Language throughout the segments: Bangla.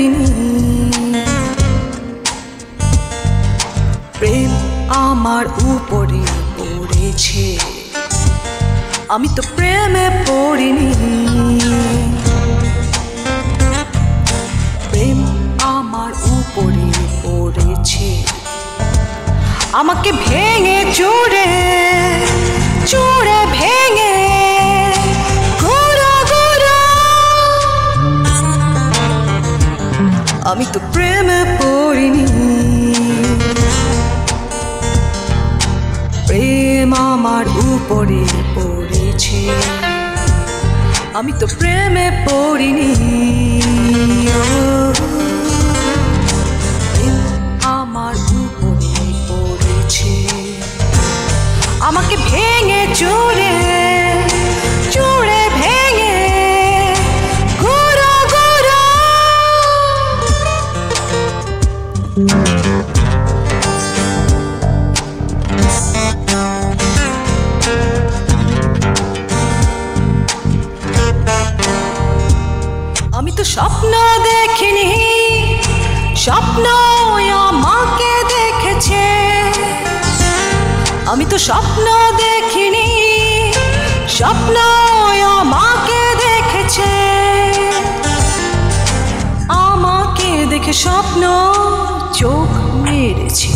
পড়িনি, প্রেম আমার উপরে পড়েছে, আমি তো প্রেমে পড়িনি। প্রেম আমার উপরে পড়েছে, আমাকে ভেঙে চুরে চুরে ভেঙে গুঁড়ো গুঁড়ো, আমি তো প্রেমে পড়িনি। প্রেম আমার উপরে পড়েছে, আমি তো প্রেমে পড়িনি। প্রেম আমার উপরে পড়েছে, আমাকে ভেঙে চুরে চুরে ভেঙে গুঁড়ো গুঁড়ো। আমি তো স্বপ্ন দেখিনি, স্বপ্ন আমাকে দেখেছে। আমি তো স্বপ্ন দেখিনি, স্বপ্ন আমাকে দেখেছে। আমাকে দেখে স্বপ্ন চোখ মেরেছে,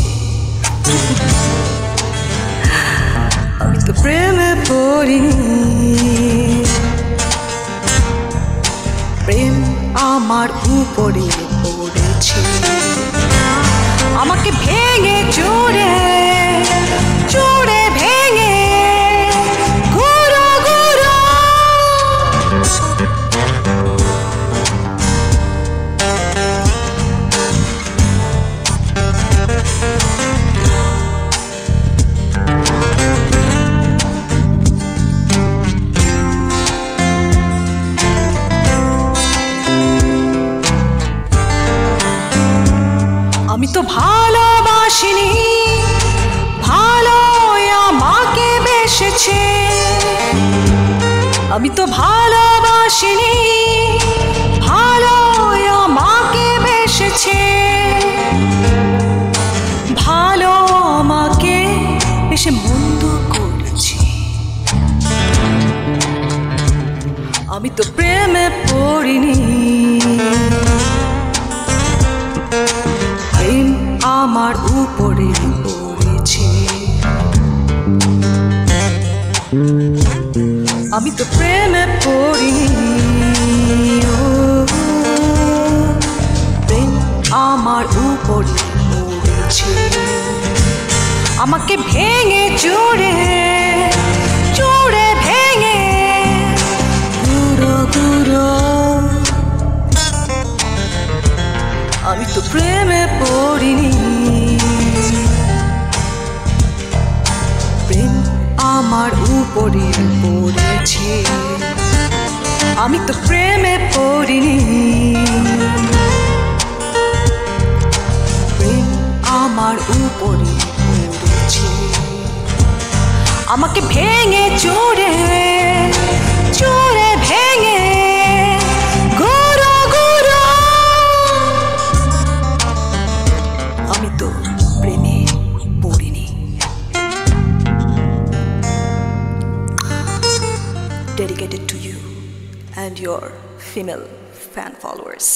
আমি তো প্রেমে পড়িনি। প্রেম আমার উপরে পড়েছে, আমাকে ভেঙে চুরে চুরে ভেঙে গুঁড়ো গুঁড়ো। আমি তো ভালোবাসিনি, ভালো আমাকে বেসেছে। আমি তো ভালোবাসিনি, ভালো আমাকে বেসেছে। ভালো আমাকে বেশে মন্দ করেছে, আমি তো প্রেমে পড়িনি। প্রেম আমার উপরে পড়েছে, আমি তো প্রেমে পড়িনি। প্রেম আমার উপরে পড়েছে, আমাকে ভেঙে চুরে চুরে ভেঙে গুঁড়ো গুঁড়ো, আমি তো প্রেমে পড়িনি। প্রেম আমার উপরে পড়েছে, আমি তো প্রেমে পড়িনি। প্রেম আমার উপরে পড়েছে, আমাকে ভেঙে চুরে চুরে ভেঙে গুঁড়ো গুঁড়ো, আমি তো প্রেমে পড়িনি। Dedicated to you and your female fan followers.